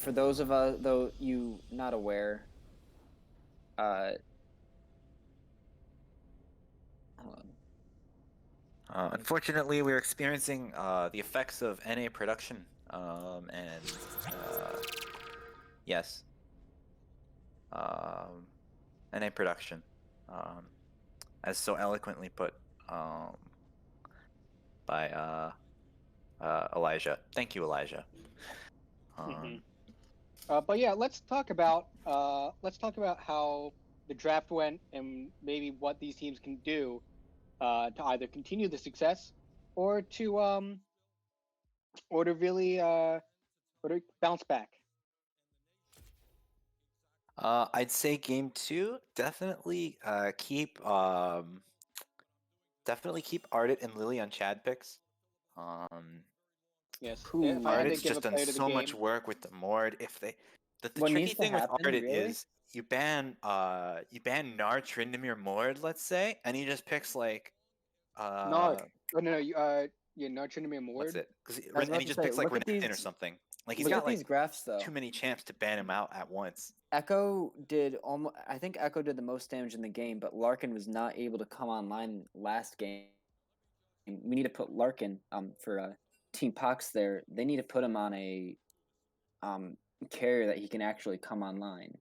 for those of us though you not aware, hold on. Unfortunately, we're experiencing the effects of NA production, and yes, um, NA production, um, as so eloquently put um, by Elijah. Thank you, Elijah. Hmm. Um, But yeah, let's talk about how the draft went and maybe what these teams can do to either continue the success or to really or to bounce back. I'd say game two, definitely keep Ardit and Lily on Chad picks. Um, Yes, if I Who had to Ardit's give a just done player to the so much game, work with the Mord. If they, the what tricky needs to thing with happen, Ardit really? is you ban Nar Tryndamere Mord, let's say, and he just picks like no, uh no, you're not trying to be a what's Mord. it? I was And about he to just say, picks like Renekton or something. Like he's look got at like these graphs too though. many champs to ban him out at once. Echo did almost. I think Echo did the most damage in the game, but Larkin was not able to come online last game. We need to put Larkin for Team Pox there. They need to put him on a um carrier that he can actually come online.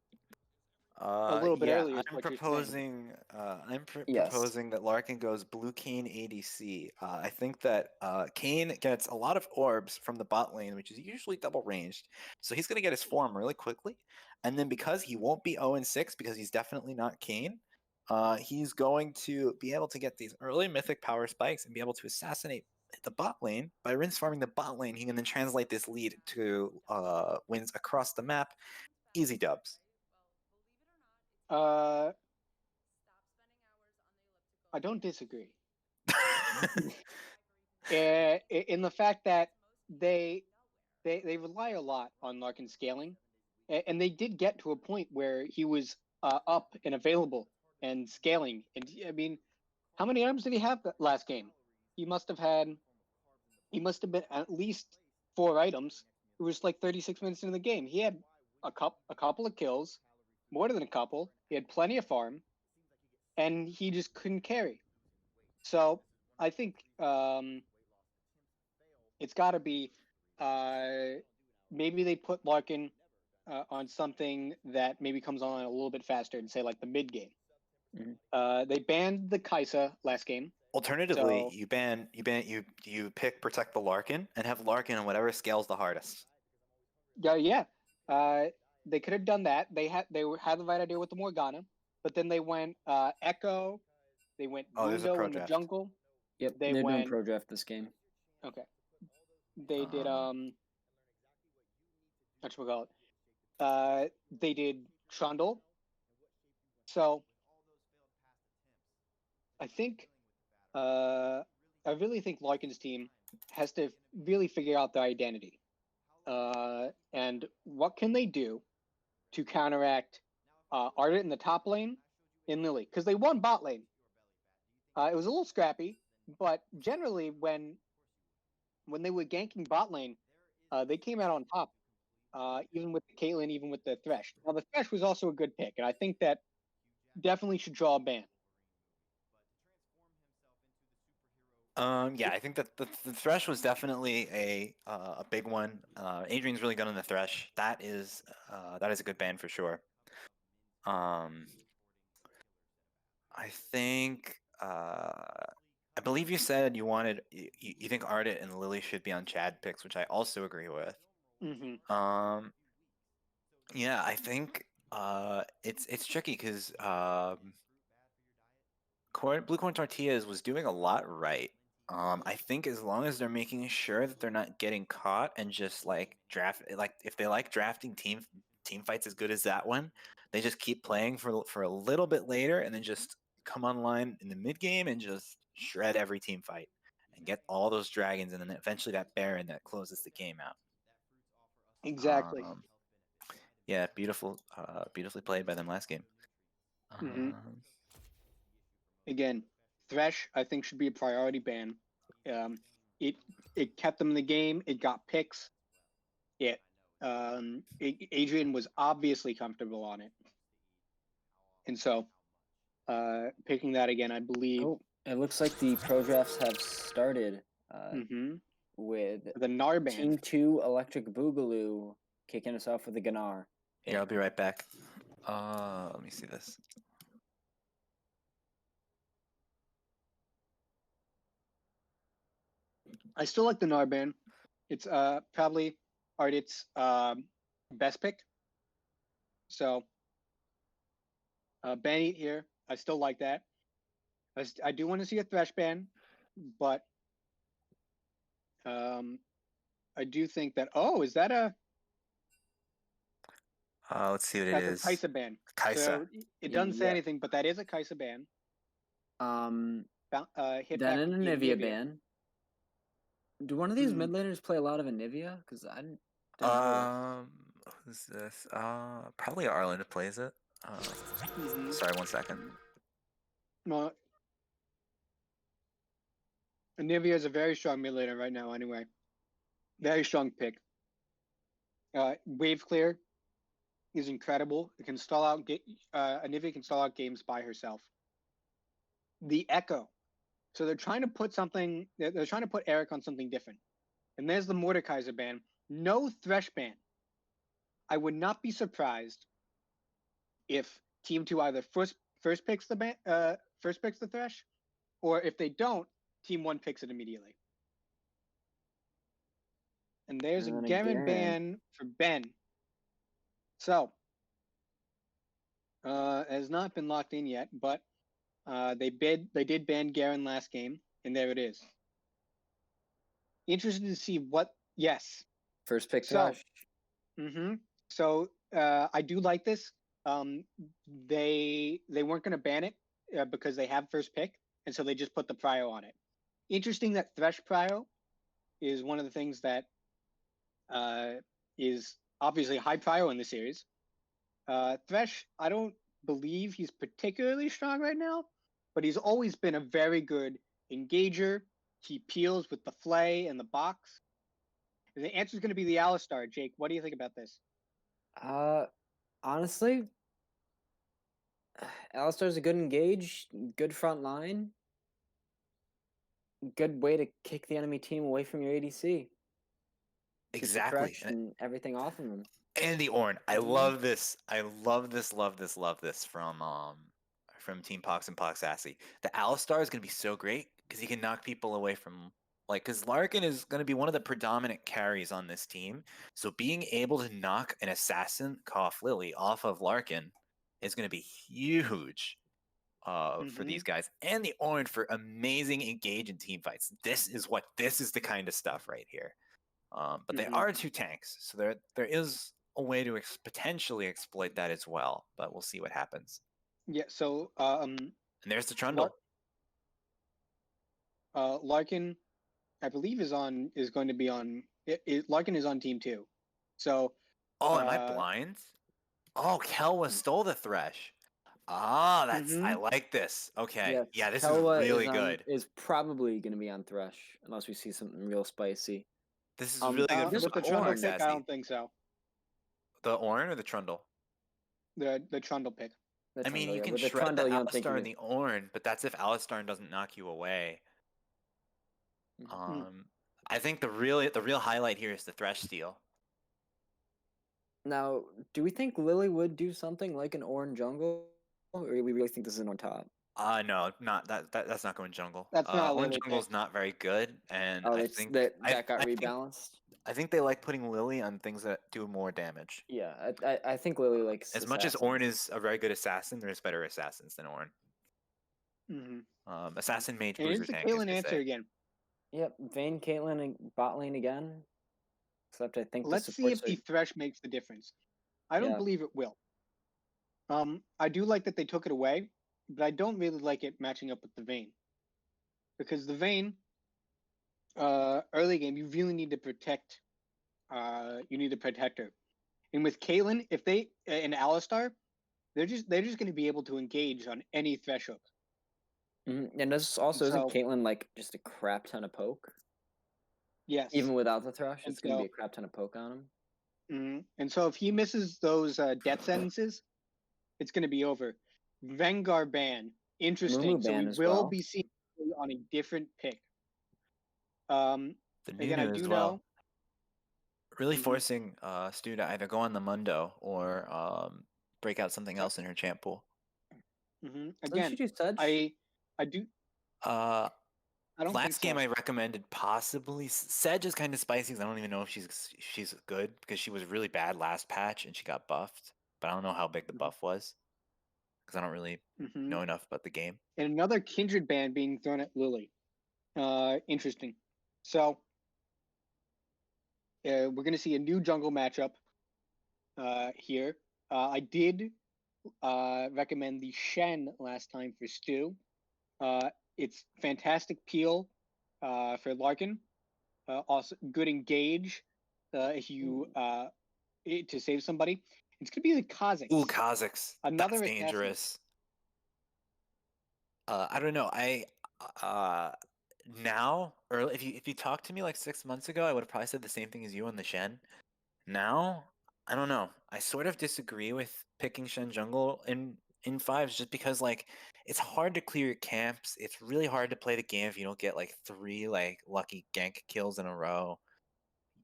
A little bit Yeah, earlier is what you're saying. I'm Yes. proposing that Larkin goes blue Kane ADC. I think that Kane gets a lot of orbs from the bot lane, which is usually double ranged. So he's gonna get his form really quickly, and then because he won't be 0-6 because he's definitely not Kane, he's going to be able to get these early mythic power spikes and be able to assassinate the bot lane by rinse farming the bot lane. He can then translate this lead to wins across the map, easy dubs. Uh, I don't disagree. In the fact that they they rely a lot on Larkin scaling, and they did get to a point where he was up and available and scaling. And I mean, how many items did he have that last game? He must have had. He must have been at least 4 items. It was like 36 minutes into the game. He had a couple of kills, more than a couple. He had plenty of farm, and he just couldn't carry. So I think it's got to be maybe they put Larkin on something that maybe comes on a little bit faster and say like the mid game. They banned the Kaisa last game. Alternatively, So you pick Protect the Larkin and have Larkin on whatever scales the hardest. yeah, uh, they could have done that. Had the right idea with the Morgana, but then they went Echo. They went Oh, there's a Mundo pro in the draft. jungle. Yep, They they're doing went pro draft this game. okay. They did Um, what you call it? They did Trundle. So I think I really think Larkin's team has to really figure out their identity. And what can they do to counteract Ardent in the top lane in Lily? Because they won bot lane. It was a little scrappy, but generally when they were ganking bot lane, they came out on top. Even with the Caitlyn, even with the Thresh. Now the Thresh was also a good pick, and I think that definitely should draw a ban. yeah, I think that the Thresh was definitely a big one. Adrian's really good on the Thresh. That is a good ban for sure. Um, I think I believe you said you think Ardit and Lily should be on Chad picks, which I also agree with. Mm-hmm. Yeah, I think it's tricky because Blue Corn Tortillas was doing a lot right. I think as long as they're making sure that they're not getting caught and just like draft, like if they like drafting team fights as good as that one, they just keep playing for a little bit later and then just come online in the mid game and just shred every team fight and get all those dragons and then eventually that Baron that closes the game out. Exactly. Um, yeah, beautifully played by them last game. Mm-hmm. Um, Again, Thresh I think should be a priority ban. Um, it it kept them in the game. It got picks. It Adrian was obviously comfortable on it. And so picking that again, I believe. Oh, it looks like the pro drafts have started with The Narban. Team 2 Electric Boogaloo kicking us off with the Ganar. Here, I'll be right back. Let me see this. I still like the Narban. It's probably Ardit's best pick. So ban eat here. I still like that. I do want to see a Thresh ban, but I do think that. Oh, is that a? Let's see what it That's is. a Kaisa ban. Kaisa. So it doesn't say anything, but that is a Kaisa ban. Hit Then back an the Anivia ban. Do one of these mid laners play a lot of Anivia? Because I didn't know. Who's this? Probably Arlen plays it. Sorry, 1 second. Well, Anivia is a very strong mid laner right now. Anyway, very strong pick. Wave clear is incredible. It can stall out. Anivia can stall out games by herself. The Echo. So they're trying to put something. They're trying to put Eric on something different. And there's the Mordekaiser ban. No Thresh ban. I would not be surprised if Team 2 either first picks the Thresh, or if they don't, Team 1 picks it immediately. And there's a Garen ban for Ben. So it has not been locked in yet, but they did ban Garen last game, and there it is. Interested to see what. Yes. First pick Thresh. So I do like this. They weren't going to ban it because they have first pick, and so they just put the prio on it. Interesting that Thresh prio is one of the things that is obviously high prio in the series. Thresh, I don't believe he's particularly strong right now, but he's always been a very good engager. He peels with the flay and the box. And the answer is going to be the Alistar. Jake, what do you think about this? Honestly, Alistar's a good engage, good front line, good way to kick the enemy team away from your ADC. Exactly. And everything off of them. And the Ornn. I love this. I love this from Team Pox and Pox Assy. The Alistar is going to be so great because he can knock people away from, because Larkin is going to be one of the predominant carries on this team. So being able to knock an assassin, Cough Lily, off of Larkin is going to be huge for these guys. And the Ornn for amazing engage in team fights. This is the kind of stuff right here. But they are 2 tanks, so there is a way to potentially exploit that as well. But we'll see what happens. Yeah. So and there's the Trundle. Larkin, I believe Larkin is on Team 2. So. Oh, am I blind? Oh, Kelwa stole the Thresh. That's I like this. Okay, yeah, this Kelwa is really good. Is probably going to be on Thresh unless we see something real spicy. This is really good. With the Trundle pick, I don't think so. The Ornn or the Trundle? The Trundle pick. I mean, you can shred the Alistar and the Ornn, but that's if Alistar doesn't knock you away. I think the real highlight here is the Thresh steal. Now, do we think Lily would do something like an Ornn jungle, or do we really think this is an Ornn top? No, not that's not going jungle. That's not Ornn jungle's not very good, and I think that got rebalanced. I think they like putting Lily on things that do more damage. Yeah, I think Lily likes. As much as Ornn is a very good assassin, there's better assassins than Ornn. Assassin mage bruiser tank. Caitlyn answer again. Yep, Vayne, Caitlyn, and bot lane again. Except I think. Let's see if the Thresh makes the difference. I don't believe it will. I do like that they took it away, but I don't really like it matching up with the Vayne. Because the Vayne, early game, you really need to protect. You need to protect her. And with Caitlyn, if they and Alistar, they're just going to be able to engage on any Thresh hook. And this also isn't Caitlyn like just a crap ton of poke? Yes. Even without the Thresh, it's going to be a crap ton of poke on And so if he misses those death sentences, it's going to be over. Vengar ban. Interesting. Mumu So we ban as will well. be seeing on a different pick. Um, The again, I Nunu do as well. know. Really Mhm. forcing Stu to either go on the Mundo or break out something So- else in her champ pool. Didn't Again, she do Sedge? I do. Uh, I don't think Last so. game I recommended possibly Sedge is kind of spicy 'cause I don't even know if she's good because she was really bad last patch and she got buffed, but I don't know how big the Mhm. buff was because I don't really know enough about the game. And another kindred ban being thrown at Lily. Interesting. So we're going to see a new jungle matchup here. I did recommend the Shen last time for Stu. It's fantastic peel for Larkin. Also good engage if you to save somebody. It's gonna be the Ooh, Kazakhs. Kha'Zix, that's Another assassin. dangerous. I don't know. Uh now or if you talked to me like 6 months ago, I would have probably said the same thing as you on the Shen. Now, I don't know. I sort of disagree with picking Shen Jungle in fives just because like it's hard to clear your camps. It's really hard to play the game if you don't get like 3 like lucky gank kills in a row.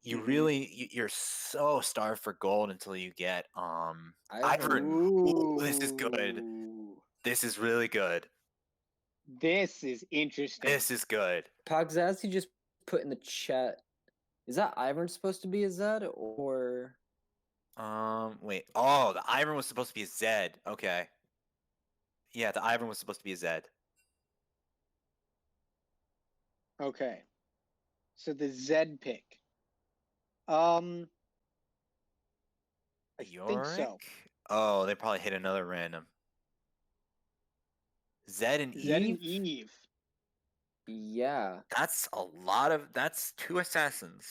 You really you're so starved for gold until you get Ivern. Ooh, this is good. Ooh, This is really good. this is interesting. This is good. Pogzazzi just put in the chat. Is that Ivern supposed to be a Zed or? Wait. Oh, the Ivern was supposed to be a Zed. Okay. Yeah, the Ivern was supposed to be a Zed. Okay, so the Zed pick. I think Yorick? so. Oh, they probably hit another random. Zed and Zed Eve? and Eve. Yeah. That's a lot of. That's 2 assassins.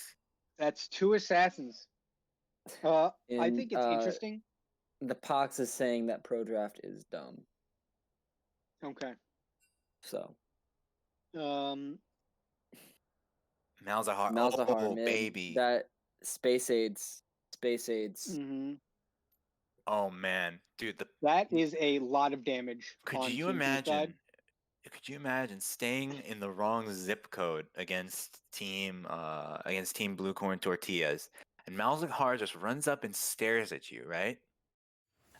That's 2 assassins. I And think it's interesting. the Pox is saying that pro draft is dumb. Okay. So Malzahar. Malzahar Oh, mid, baby. that space aids. Oh man, dude. That is a lot of damage Could on you Team Blue side. imagine? Could you imagine staying in the wrong zip code against Team Blue Corn Tortillas, and Malzahar just runs up and stares at you, right?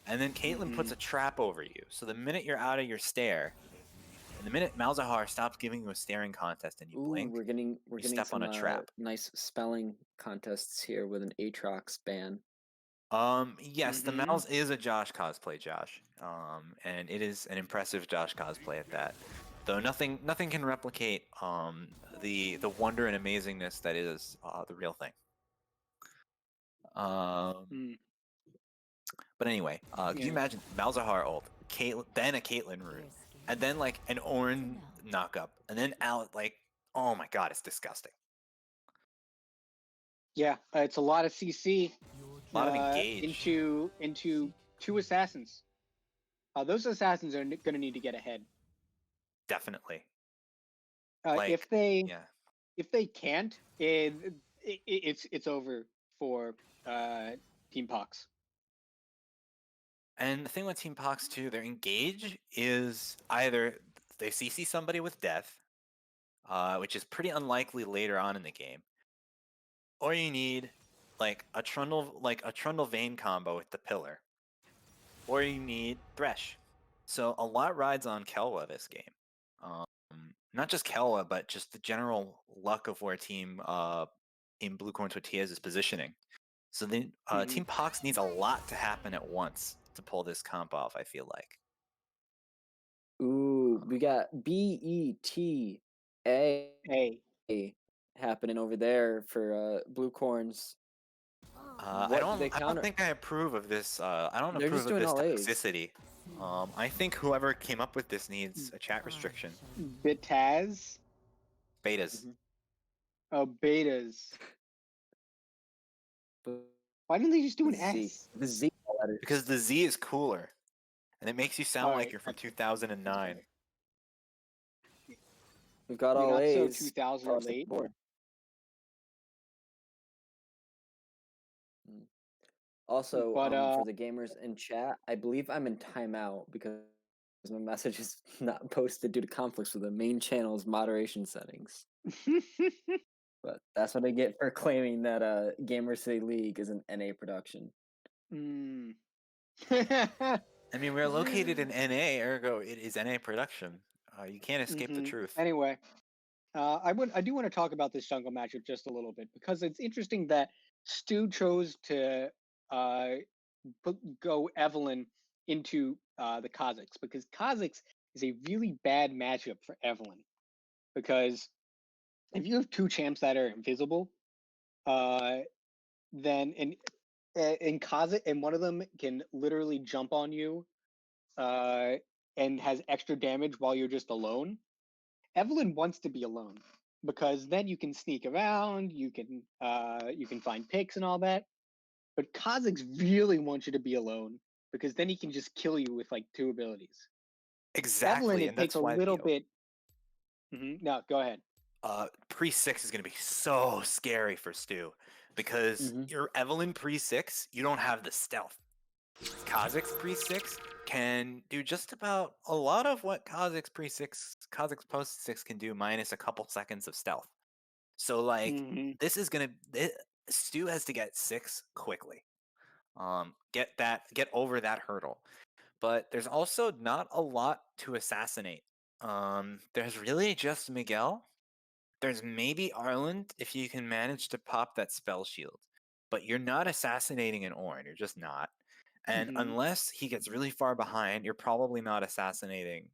And then Caitlyn puts a trap over you. So the minute you're out of your stare, and the minute Malzahar stops giving you a staring contest and you blink, We're getting step on some a trap. nice spelling contests here with an Aatrox ban. Yes, the Mouse is a Josh cosplay, Josh. And it is an impressive Josh cosplay at that. Though nothing can replicate the wonder and amazingness that is the real thing. But anyway, could you imagine Malzahar ult, then a Caitlyn rune, and then like an Ornn knockup, and then out like, oh my god, it's disgusting. Yeah, it's a lot of CC A lot of engage. into 2 assassins. Those assassins are going to need to get ahead. Definitely. If they can't, it's over for Team Pox. And the thing with Team Pox too, their engage is either they CC somebody with death, which is pretty unlikely later on in the game, or you need like a Trundle Vayne combo with the pillar, or you need Thresh. So a lot rides on Kelwa this game. Not just Kelwa, but just the general luck of where Team Blue Corn Tortillas is positioning. So then Team Pox needs a lot to happen at once to pull this comp off, I feel like. Ooh, we got BETA happening over there for Blue Corns. I don't think I approve of this. I don't They're approve just of doing this all A's. toxicity. I think whoever came up with this needs a chat restriction. Bitaz? Betas. Oh, betas. Why didn't they just do an S? The Z letters. Because the Z is cooler, and it makes you sound like you're from 2009. We've got You're all not A's. so 2000 late. Also, But for the gamers in chat, I believe I'm in timeout because my message is not posted due to conflicts with the main channel's moderation settings. But that's what I get for claiming that Gamer City League is an NA production. mm. I mean, we're located in NA, ergo it is NA production. You can't escape the Mhm. truth. Anyway, I do want to talk about this jungle matchup just a little bit because it's interesting that Stu chose to uh, go Evelyn into the Kazakhs because Kazakhs is a really bad matchup for Evelyn because if you have two champs that are invisible, uh, then in Kazakh and one of them can literally jump on you uh, and has extra damage while you're just alone. Evelyn wants to be alone because then you can sneak around, you can find picks and all that. But Kazakhs really want you to be alone because then he can just kill you with like two abilities. Evelyn, Exactly, it and takes that's a why little bit. No, go ahead. pre 6 is going to be so scary for Stu because Mm-hmm. your Evelyn pre 6, you don't have the stealth. Kazakh's pre 6 can do just about a lot of what Kazakh's post 6 can do, minus a couple seconds of stealth. So, like, Mm-hmm. this is going to. Stu has to get 6 quickly. Get over that hurdle. But there's also not a lot to assassinate. There's really just Miguel. There's maybe Arland if you can manage to pop that spell shield. But you're not assassinating an Ornn, you're just not. And Mm-hmm. unless he gets really far behind, you're probably not assassinating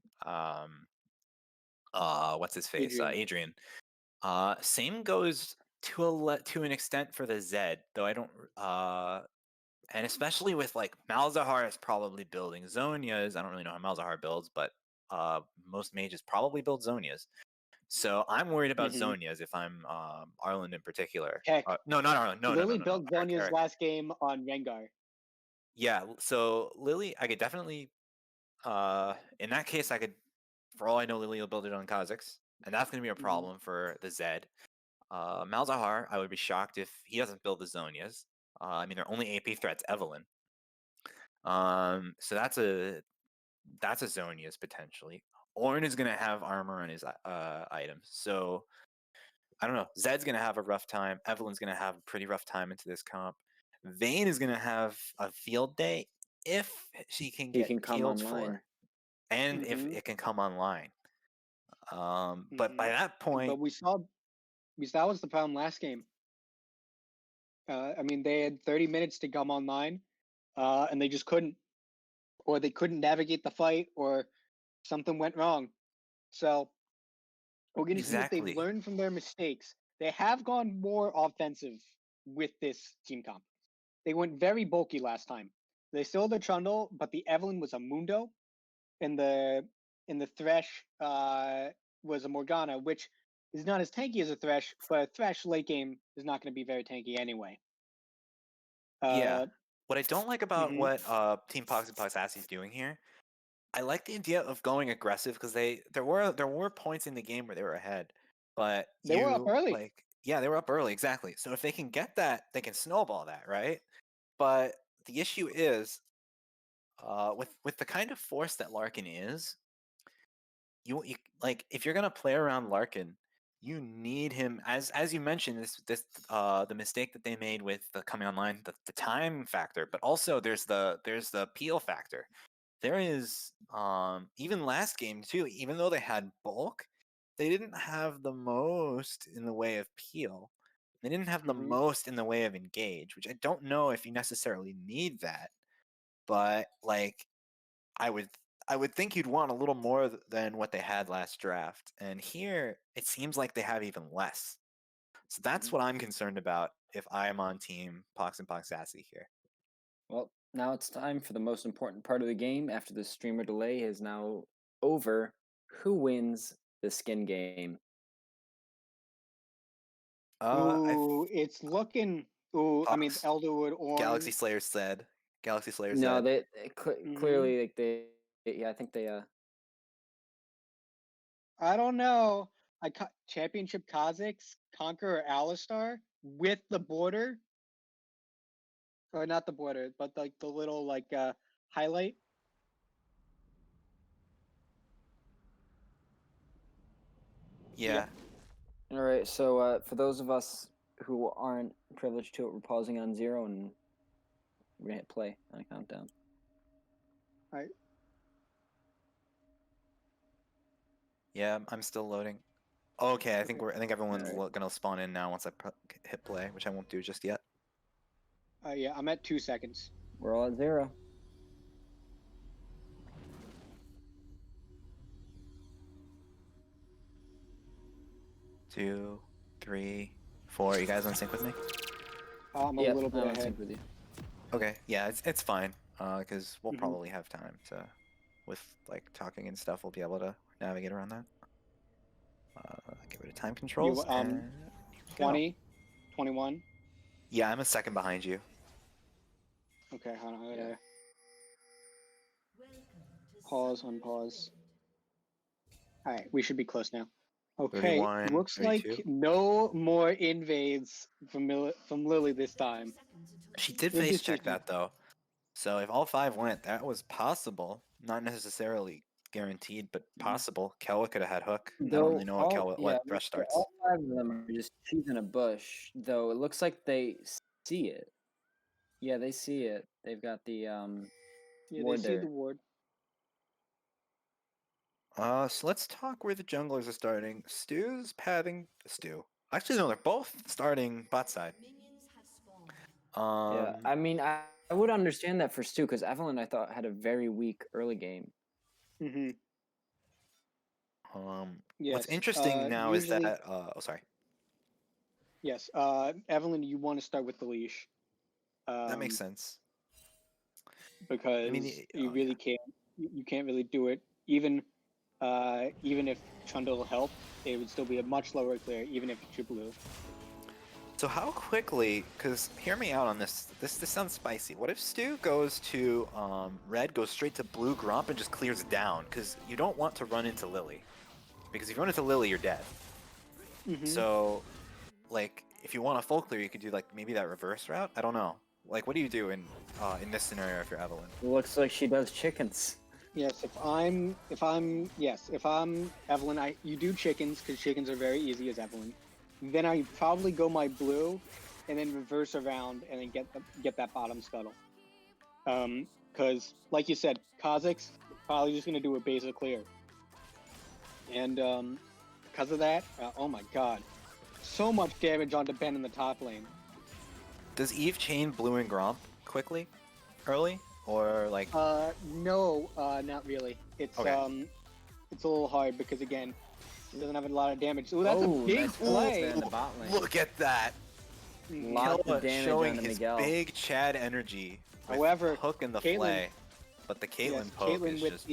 what's his face? Adrian. Adrian. Same goes to an extent for the Zed, though I don't and especially with like Malzahar is probably building Zonias. I don't really know how Malzahar builds, but most mages probably build Zonias. So I'm worried about Mm-hmm. Zonias if I'm Arland in particular. Heck, No, not Arland. No, no, no, Lily no, no. built Eric, Zonia's Eric. last game on Rengar. Yeah. So Lily, I could definitely. In that case, I could. For all I know, Lily will build it on Kha'Zix, and that's going to be a Mm-hmm. problem for the Zed. Malzahar, I would be shocked if he doesn't build the Zonias. I mean, their only AP threat's Evelyn. So that's a Zonias potentially. Ornn is gonna have armor on his items, so I don't know. Zed's gonna have a rough time. Evelyn's gonna have a pretty rough time into this comp. Vayne is gonna have a field day if she can He get can come peeled for, online. and if Mm-hmm. it can come online. But Mm-hmm. by that But point, we saw because that was the problem last game. I mean, they had 30 minutes to come online, and they just couldn't, or they couldn't navigate the fight, or something went wrong. So we're going to see if they've exactly. learned from their mistakes. They have gone more offensive with this team comp. They went very bulky last time. They still had the Trundle, but the Evelyn was a Mundo, and the Thresh was a Morgana, which is not as tanky as a Thresh, but a Thresh late game is not going to be very tanky anyway. Yeah. Uh, What I don't like about mhm. what Team Pox and Poxassi is doing here, I like the idea of going aggressive because there were points in the game where they were ahead, but They were up early. yeah, they were up early, exactly. So if they can get that, they can snowball that, right? But the issue is, with the kind of force that Larkin is, you like if you're gonna play around Larkin, you need him as you mentioned the mistake that they made with the coming online, the time factor, but also there's the peel factor. There is even last game too, even though they had bulk, they didn't have the most in the way of peel. They didn't have the Mm-hmm. most in the way of engage, which I don't know if you necessarily need that, but like I would I would think you'd want a little more than what they had last draft. And here it seems like they have even less. So that's Mhm. what I'm concerned about if I am on team Pox and Poxassi here. Well, now it's time for the most important part of the game. After the streamer delay is now over, who wins the skin game? I Ooh, it's looking. Ooh, I mean, Pox Elderwood, Galaxy Ornn. Slayer said. Galaxy Slayer No, said. Mm-hmm. clearly like yeah, I think they I don't know. Championship Kazakhs, Conqueror Alistar with the border. or not the border, but like the little like highlight. Yeah. All right, so for those of us who aren't privileged to it, we're pausing on 0 and we're gonna hit play on a countdown. All right. Yeah, I'm still loading. Okay, I think Okay. I think everyone's Alright. gonna spawn in now once I hit play, which I won't do just yet. Yeah, I'm at 2 seconds. We're all at 0. Two, three, four. You guys in sync with me? I'm a Yep, little bit I'm in ahead. sync with you. Okay, yeah, it's fine. Because we'll Mhm. probably have time to, with like talking and stuff, we'll be able to navigate around that. Get rid of time controls. And here we go. 20, 21. Yeah, I'm a second behind you. Okay, hold on. I gotta Yeah. pause, unpause. All right, we should be close now. Okay, 31, looks 32. like no more invades from Lily this time. She did Good face check decision. that though. So if all 5 went, that was possible. Not necessarily guaranteed, but possible. Kelwa could have had hook. I don't really know what Thresh starts. all 5 of them are just choosing a bush, though it looks like they see it. Yeah, they see it. They've got the Yeah, they ward see there. the ward. So let's talk where the junglers are starting. Stu's pathing Stu. Actually, no, they're both starting bot side. Yeah, I mean, I would understand that for Stu because Evelyn, I thought, had a very weak early game. Mm-hmm. What's Yes. interesting now is Usually, that oh sorry, yes. Evelyn, you want to start with the leash. that makes sense. Because I mean, you oh, really yeah. can't. You can't really do it. Even if Trundle helped, it would still be a much lower clear, even if you blue. So how quickly? Because hear me out on this. This sounds spicy. What if Stu goes to red, goes straight to blue Grump, and just clears it down? Because you don't want to run into Lily. Because if you run into Lily, you're dead. Mm-hmm. So, like, if you want a full clear, you could do like maybe that reverse route. I don't know. Like, what do you do in this scenario if you're Evelyn? It looks like she does chickens. Yes, if I'm Evelyn, you do chickens because chickens are very easy as Evelyn. Then I probably go my blue, and then reverse around and then get that bottom scuttle. Because like you said, Kazakh's probably just gonna do a basic clear, and because of that, oh my god, so much damage onto Ben in the top lane. Does Eve chain blue and Gromp quickly, early, or like? No, not really. It's Okay. it's a little hard because again, it doesn't have a lot of damage. Ooh, that's a big nice play. in the bot lane. Look at that! Lots of Kelwa damage showing onto his Miguel. big Chad energy. With However, hook in the Caitlyn- flay, but the Caitlyn Yes, poke Caitlyn is with just.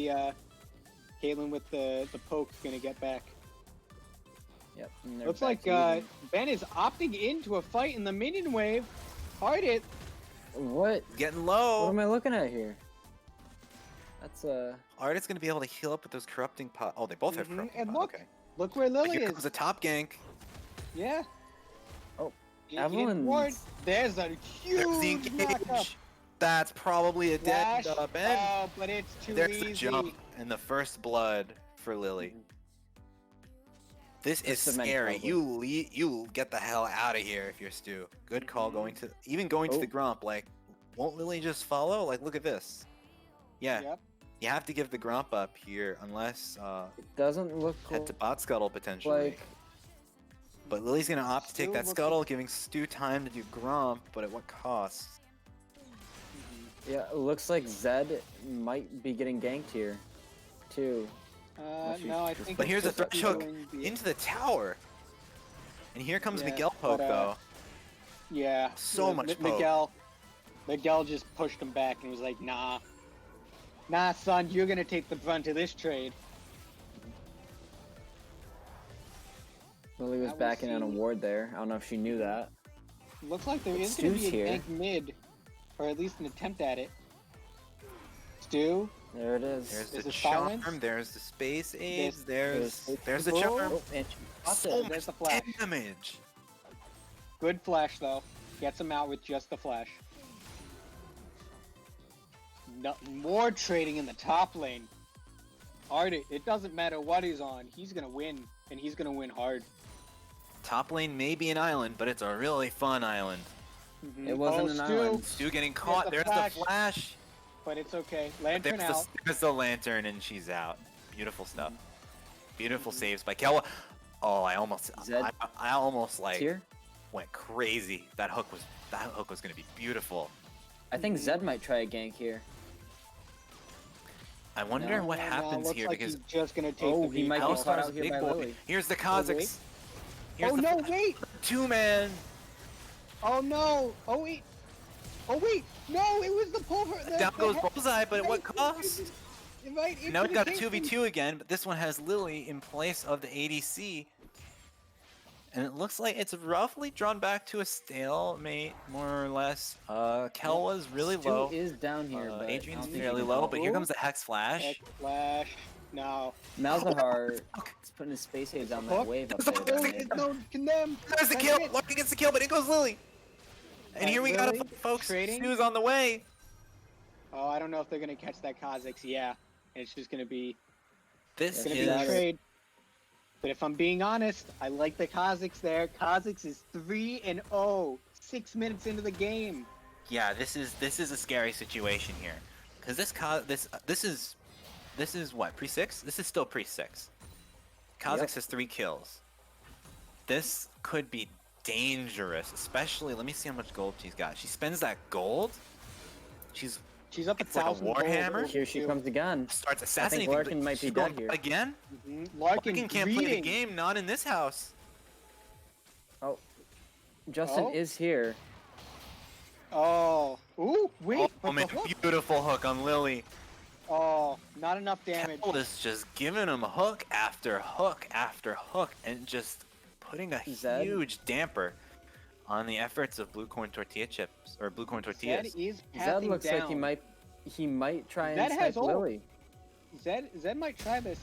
Caitlyn with the poke's gonna get back. Yep. and they're Looks back like to even. Ben is opting into a fight in the minion wave. Hard it. What? Getting What low. am I looking at here? That's Art's gonna be able to heal up with those corrupting pot. Oh, they both have corrupting And pot. look, Okay. look where But Lily here is. comes a top gank. Yeah. Oh, He didn't ward. Evelyn's. There's a There's the huge knockup. engage. That's probably a dead Flash. Ben. Oh, but it's too There's easy. the jump and the first blood for Lily. This is Just cement scary. probably. You get the hell out of here if you're Stu. Good call going to to the Grump. Like, won't Lily just follow? Like, look at this. Yeah, Yep. you have to give the Grump up here unless It doesn't look head to bot scuttle potentially. like. But Lily's gonna opt to take Still that looks- scuttle, giving Stu time to do Grump, but at what cost? Yeah, it looks like Zed might be getting ganked here, too. No, I think. But it's here's a just thresh hook doing the- into the tower. And here comes Yeah, Miguel poke but, though. Yeah. So much poke. Miguel just pushed him back and was like, nah. Nah, son, you're gonna take the brunt of this trade. Lily was That was backing on a seen. ward there. I don't know if she knew that. Looks like there But is gonna be Stu's a here. gank mid, or at least an attempt at it. Stu, There it is. There's Is the it charm, silence? there's the space aids, There's- there's the Whoa. charm. Oh, and she caught So it. much There's the flash. damage. good flash though. Gets him out with just the flash. No, more trading in the top lane. Ardit, it doesn't matter what he's on. He's gonna win, and he's gonna win hard. Top lane may be an island, but it's a really fun island. It wasn't an island. Stu getting caught. There's the flash. But it's okay. Lantern out. There's the lantern, and she's out. Beautiful stuff. Beautiful saves by Kelwa. Oh, I almost like Here? went crazy. That hook was gonna be beautiful. I think Zed might try a gank here. I wonder what happens looks here like because he's just gonna take the he might beat. get caught out here by Lily. Here's the Kazakhs. Here's Oh the no! Wait! 2-man. Oh no! Oh wait! Oh wait! No! It was the pulver. Down goes Bullseye, but at what cost? Right, Now we've got a 2v2 again, but this one has Lily in place of the ADC. And it looks like it's roughly drawn back to a stalemate, more or less. Kelwa's really low. Stu is down here, but Adrian's I don't think fairly he can low, help. but here comes the Hex Flash. Hex flash. No. Malzahar is putting his space haze on that Hook. wave up There's the there. hook. doesn't it? No, condemn. There's the kill! Larkin gets the kill, but in goes Lily! And here we got Lily it, folks. trading? Stu's on the way. Oh, I don't know if they're gonna catch that Kazakhs. Yeah, it's just gonna be This gonna is- be a is... trade. But if I'm being honest, I like the Kazakhs there. Kazakhs is 3-0, 6 minutes into the game. Yeah, this is a scary situation here. Because this is what, pre-6? This is still pre-6. Kazakhs has 3 kills. This could be dangerous, especially, let me see how much gold she's got. She spends that gold. She's up It's like a 1,000 gold Warhammer. over Here she two. comes again. starts I assassinating. think Larkin might be She's dead going here. again. Larkin Can't play the greeting. game, not in this house. Oh, Justin Oh. is here. Oh, ooh, wait, Oh but man, the hook. beautiful hook on Lily. Oh, not enough damage. Kel is just giving him hook after hook after hook, and just putting a Zed? huge damper on the efforts of Blue Corn Tortilla Chips or Blue Corn Zed Tortillas. is Zed passing looks down. like he might try Zed and has snipe ult. Lily. Zed might try this.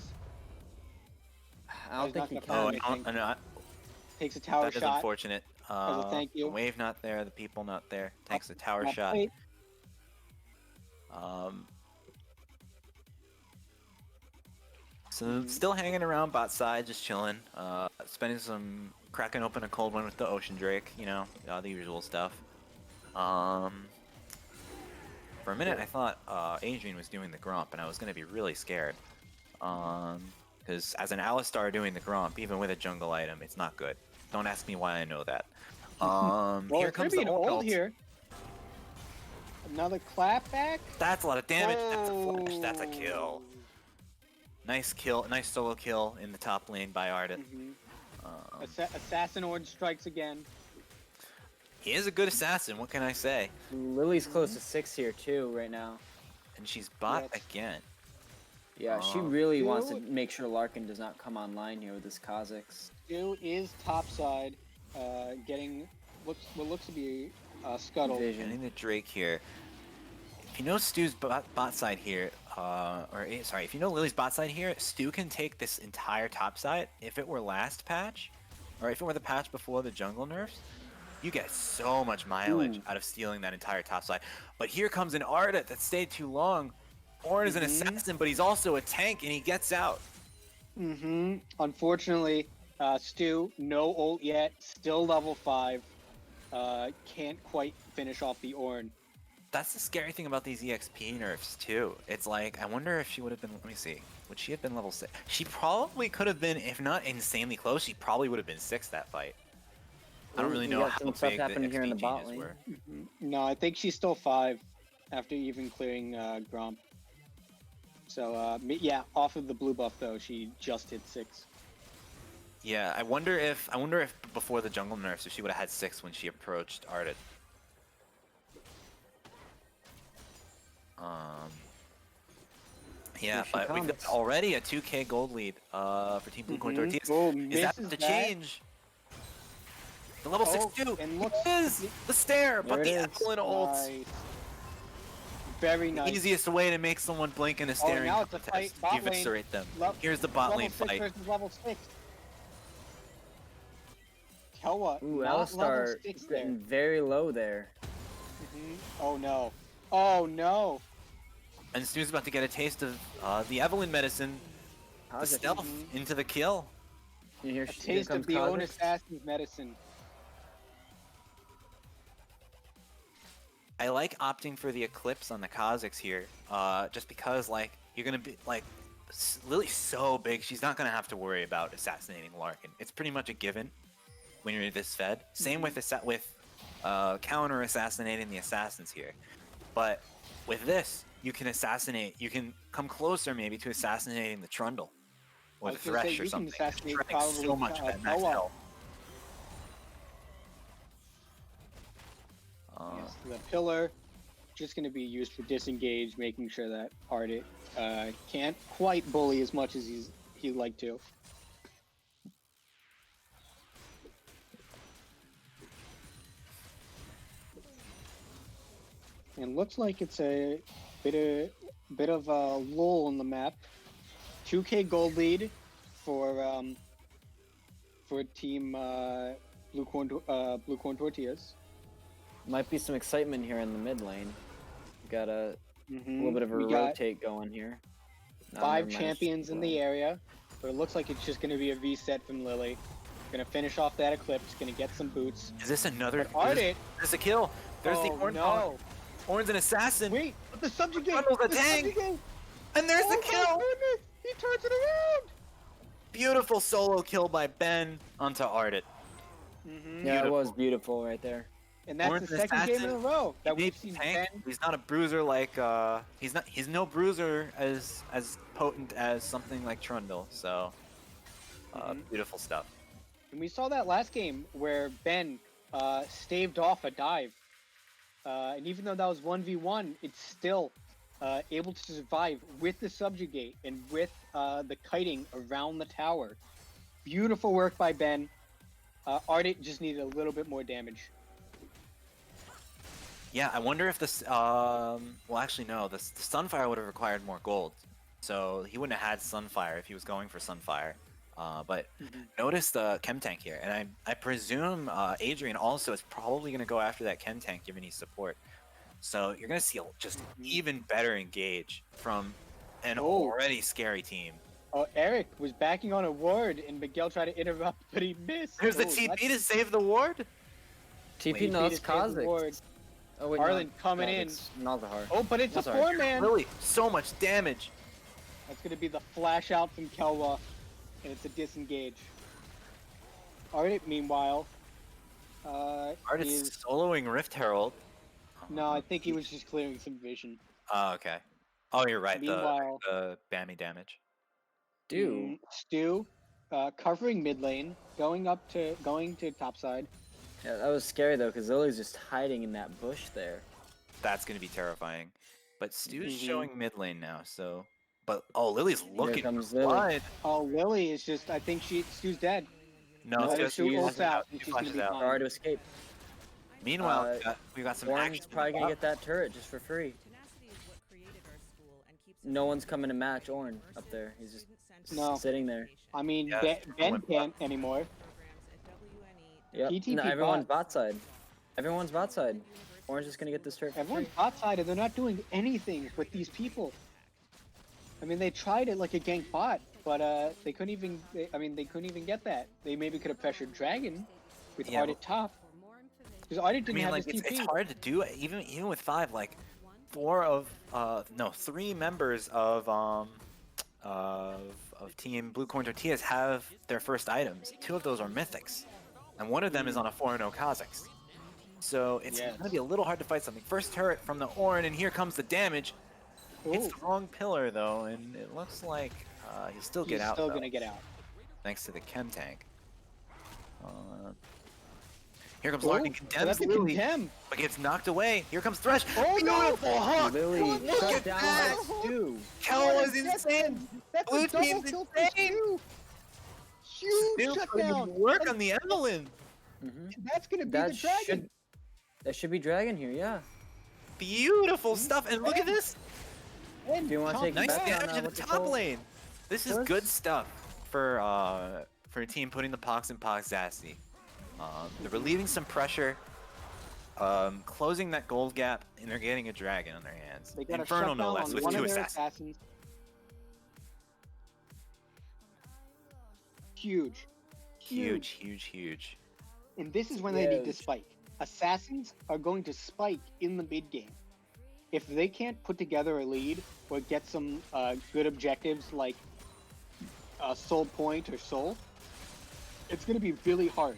I don't He's think not he gonna can. Oh, find anything. Takes a tower that is shot. unfortunate. As a thank you. The wave not there, the people not there. Takes a tower Not shot. quite. So still hanging around bot side, just chilling. Cracking open a cold one with the Ocean Drake, you know, the usual stuff. For a minute I thought Adrian was doing the Gromp, and I was gonna be really scared. Because as an Alistar doing the Gromp, even with a jungle item, it's not good. Don't ask me why I know that. Well, Here it's comes gonna the be an ult ult. here. Another clap back. That's a lot of damage. That's a flash. That's a kill. Nice kill. Nice solo kill in the top lane by Ardit. Assassin Ord strikes again. He is a good assassin. What can I say? Lily's close to 6 here too right now. And she's bot Yes. again. Yeah, she Oh. really wants to Dude. make sure Larkin does not come online here with this Kazakhs. Stu is topside, getting what looks to be a scuttle. Vision. Getting the Drake here. If you know Stu's bot side here, if you know Lily's bot side here, Stu can take this entire top side. If it were last patch, or if it were the patch before the jungle nerfs, you get so much mileage out of stealing that entire top side. But here comes an Ardit that stayed too long. Ornn is an assassin, but he's also a tank, and he gets out. Unfortunately, Stu, no ult yet, still level 5. Can't quite finish off the Ornn. That's the scary thing about these EXP nerfs too. It's like, I wonder if she would have been, let me see, would she have been level 6? She probably could have been, if not insanely close, she probably would have been 6 that fight. I don't really We know got how some stuff big the happening here in the XP bot changes lane. were. No, I think she's still 5 after even clearing Gromp. So, yeah, off of the blue buff though, she just hit 6. Yeah, I wonder if before the jungle nerfs, if she would have had 6 when she approached Ardit. Yeah, Here she but we've got comes. already a 2k gold lead for Team Blue Corn Tortillas. Oh, Is that misses the that. change? The level Oh, 6 too. and looks- It is the stare, but There the it is. excellent ult. Nice. Very nice. Easiest way to make someone blink in a staring now it's a contest. fight, bot lane. Eviscerate them. Le- Here's the bot level lane 6 fight. versus level 6. Kelwa, Ooh, not level Alistar 6 there. getting very low there. Oh no. Oh no. And Stu's about to get a taste of the Evelyn medicine, the Kha'Zix. stealth into the kill. And here, A here taste comes of the own Kha'Zix. assassin's medicine. I like opting for the Eclipse on the Kha'Zix here, just because like you're gonna be like Lily's so big, she's not gonna have to worry about assassinating Larkin. It's pretty much a given when you're this fed. Same with counter assassinating the assassins here, but with this you can assassinate. You can come closer maybe to assassinating the Trundle or I the was gonna say, Thresh or you can something. assassinate Shredding probably so much at max Kelwa. health. Yes, the pillar just going to be used for disengage, making sure that Ardit can't quite bully as much as he'd like to. And looks like it's a bit of a lull in the map. 2K gold lead for Team Blue Corn Tortillas. Might be some excitement here in the mid lane. Got a little bit of a We got rotate going here. No, 5 never mind, it's champions just in Lily. the area, but it looks like it's just going to be a reset from Lily. Going to finish off that Eclipse, going to get some boots. Is this another? Ardit! There's a kill. There's the Oh Ornn. no! Ornn's an assassin. Wait, but the subjugate! Trundle's a The tank! subjugate! And there's Oh the my kill. goodness! He turns it around! Beautiful solo kill by Ben onto Ardit. Yeah, it was beautiful right there. And that's Ornn's the an second game in a assassin. row that He we've may seen be tank. Ben. He's not a bruiser like he's no bruiser as potent as something like Trundle. So beautiful stuff. And we saw that last game where Ben staved off a dive. And even though that was 1v1, it's still able to survive with the subjugate and with the kiting around the tower. Beautiful work by Ben. Ardit just needed a little bit more damage. Yeah, I wonder if this. Well, actually, no. The Sunfire would have required more gold, so he wouldn't have had Sunfire if he was going for Sunfire. But notice the Chem Tank here, and I presume Adrian also is probably going to go after that Chem Tank given he's support. So you're going to see just even better engage from an already scary team. Oh, Eric was backing on a ward, and Miguel tried to interrupt, but he missed. There's the TP to save the ward. TP no, it's ward. Kha'Zix. Oh wait, Arlen coming in. Malzahar. Oh, but it's a Sorry. 4-man. Really, so much damage. That's going to be the flash out from Kelwa, and it's a disengage. Ardit, meanwhile, Ardit's is... soloing Rift Herald. No, I think he was just clearing some vision. Oh, okay. Oh, you're right. Meanwhile, The Bammy damage. Dude. Stu, covering mid lane, going to top side. Yeah, that was scary though, because Lily's just hiding in that bush there. That's gonna be terrifying. But Stu's showing mid lane now, so. But oh, Lily's looking comes for Lily. blood. Oh, Lily is just. I think Stu's dead. No, No, it's she just uses ults out, He and she's gonna flashes be out. fine. Hard to escape. Meanwhile, we got some Orange action. probably gonna get that turret just for free. No one's coming to match Ornn up there. He's just sitting there. I mean, Yeah, Ben everyone can't anymore. Yep. PTP No, everyone's bot. bot side. Everyone's bot side. Orange is gonna get this turret for Everyone's free. bot side, and they're not doing anything with these people. I mean, they tried it like a gank bot, but they couldn't even. They couldn't even get that. They maybe could have pressured Dragon with Yeah, Ardit top, because Ardit didn't have like his TP. it's hard to do it, even with 5. Like 3 members of Team Blue Corn Tortillas have their first items. 2 of those are mythics, and 1 of them is on a 4-0 Kha'Zix. So it's gonna be a little hard to fight something. First turret from the Ornn, and here comes the damage. It's the wrong pillar though, and it looks like he'll still get out. He's still though, gonna get out. thanks to the Chem Tank. Here comes Larkin, condemns That's a Lily, condemn. but gets knocked away. Here comes Thresh. Oh, no! Beautiful hook! Lily Look shut at down that! that Stu. Kel was insane! That's Blue a double team's kill for insane! Stu. Huge Still putting shutdown. work on the Evelyn. That's gonna be That the dragon. should be Dragon here, yeah. Beautiful stuff, and look at this! Do you want to take Nice back damage on, in the what's it top called? lane. This is First? good stuff for a team putting the Pox in Pox Zassy. They're relieving some pressure. closing that gold gap, and they're getting a dragon on their hands. They got Inferno a no shutdown less on with one 2 of their assassins. Huge. Huge. And this is when they need to spike. Assassins are going to spike in the mid game. If they can't put together a lead or get some good objectives like Soul Point or Soul, it's going to be really hard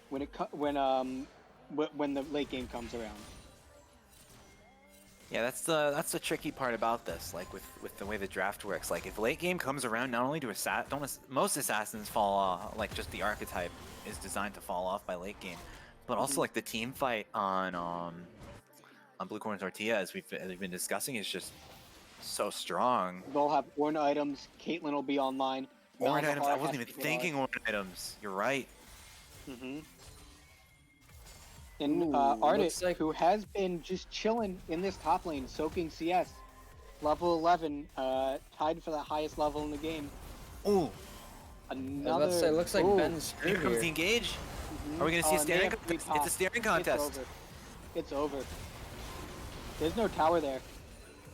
when the late game comes around. Yeah, that's the tricky part about this. Like with the way the draft works, like if late game comes around, not only do most assassins fall off, like just the archetype is designed to fall off by late game, but also like the team fight on Blue Corn Tortilla, as we've been discussing, is just so strong. They'll have Ornn items. Caitlyn will be online. Ornn Malzahar items. I wasn't has even to thinking Ornn items. You're right. And Ardit, who has been just chilling in this top lane, soaking CS, level 11, tied for the highest level in the game. Ooh. I was about to say, it looks like Ben's screwed Here comes the engage. Are we gonna see a staring contest? It's a staring contest. It's over. There's no tower there.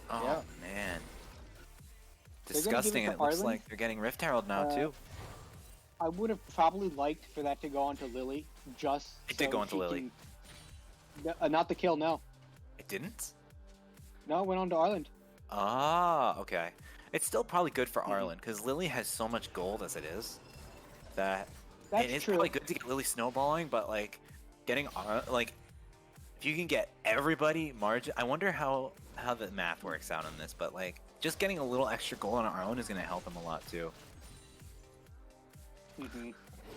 Oh man. Disgusting. It looks like they're getting Rift Herald now too. I would have probably liked for that to go onto Lily, just It did go onto Lily. Not the kill, no. It didn't? No, it went on to Arland. Ah, okay. It's still probably good for Arland, because Lily has so much gold as it is, that it's probably good to get Lily snowballing, but like, getting, like, if you can get everybody margin, I wonder how the math works out on this, but like, just getting a little extra gold on Arland is going to help him a lot too.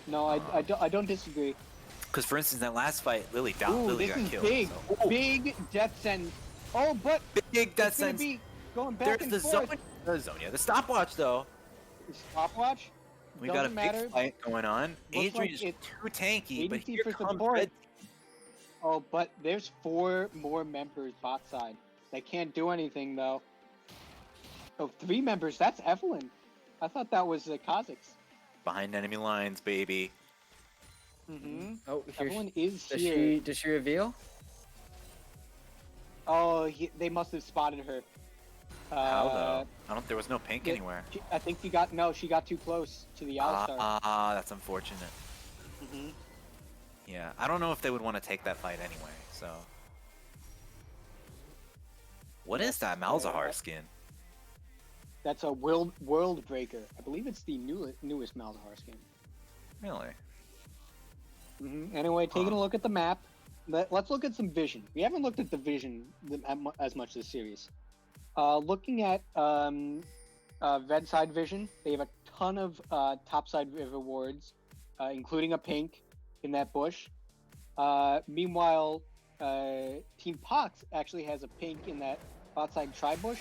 No, I don't disagree. Because for instance, that last fight, Lily got killed. Big, so. big death sentence. Oh, but big death sentence. Be going back and forth. The zone, yeah. The stopwatch though. The stopwatch. We got a big fight going on. Adrian's too tanky, but here comes Red. Oh, but there's 4 more members bot side. They can't do anything though. Oh, 3 members. That's Evelyn. I thought that was the Kazakhs. Behind enemy lines, baby. Oh, Evelyn is here. Does she reveal? Oh, they must have spotted her. How though? There was no pink anywhere. I think she got too close to the Alistar. That's unfortunate. Yeah, I don't know if they would want to take that fight anyway. So, what is that Malzahar skin? That's a world breaker. I believe it's the newest Malzahar skin. Really? Anyway, taking a look at the map, let's look at some vision. We haven't looked at the vision as much this series. Looking at Red side vision, they have a ton of top side rewards, including a pink in that bush. Meanwhile, Team Pox actually has a pink in that bot side tri bush,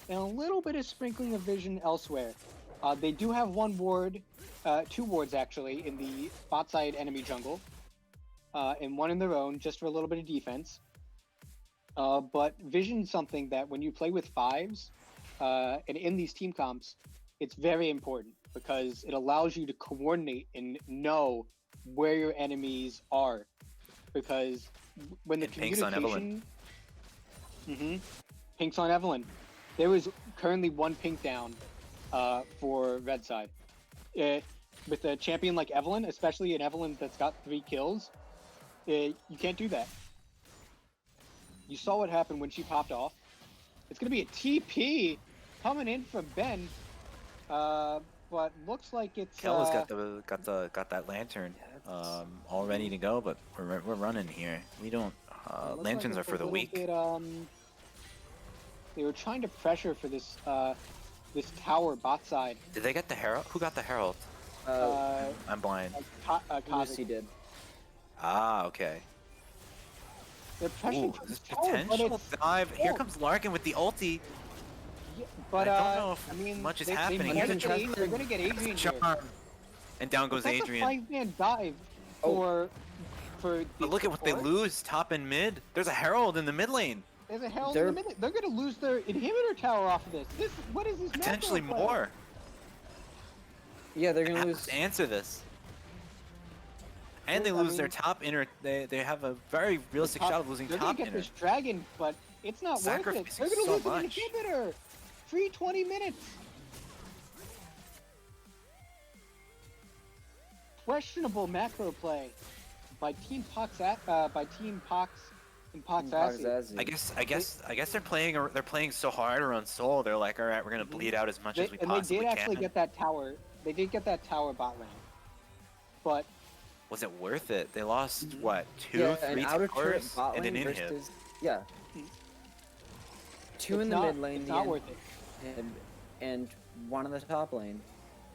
and a little bit of sprinkling of vision elsewhere. They do have 1 ward, 2 wards actually, in the bot side enemy jungle, and 1 in their own, just for a little bit of defense. But vision is something that when you play with 5s, and in these team comps, it's very important because it allows you to coordinate and know where your enemies are. Because when the Pink's on Evelyn. Pink's on Evelyn. There is currently 1 pink down for Red side. With a champion like Evelyn, especially an Evelyn that's got 3 kills, you can't do that. You saw what happened when she popped off. It's gonna be a TP coming in from Ben, but looks like it's. Kella's got that lantern all ready to go, but we're running here. We don't. Lanterns are for the weak. They were trying to pressure for this this tower bot side. Did they get the herald? Who got the herald? I'm blind. Lucy did. Ah, okay. They're pressuring for this tower, potential dive. Here comes Larkin with the ulti. Yeah, but I don't know if much is happening. They're gonna get Adrian here. And down goes Adrian. That's a 5-man dive for. But look at what they lose, top and mid. There's a herald in the mid lane. There's a herald in the mid lane. They're gonna lose their inhibitor tower off of this. What is this? Potentially more. Yeah, they're gonna lose. To answer this. And they I lose their mean, top inner. They have a very realistic shot of losing they're top gonna get inner. this dragon, but it's not worth it. Sacrificing They're gonna so lose an much. inhibitor. Free 20 minutes. Questionable macro play by Team Pox and Pox Assy. I guess they're playing so hard around Soul. They're like, all right, we're gonna bleed out as much as we possibly They did actually can. get that tower. They did get that tower bot lane, but Was it worth it? They lost what, Yeah, three an outer turret towers bot and an lane inhib. versus yeah. Two it's in the not, mid lane, it's the not in- worth it. and one in the top lane.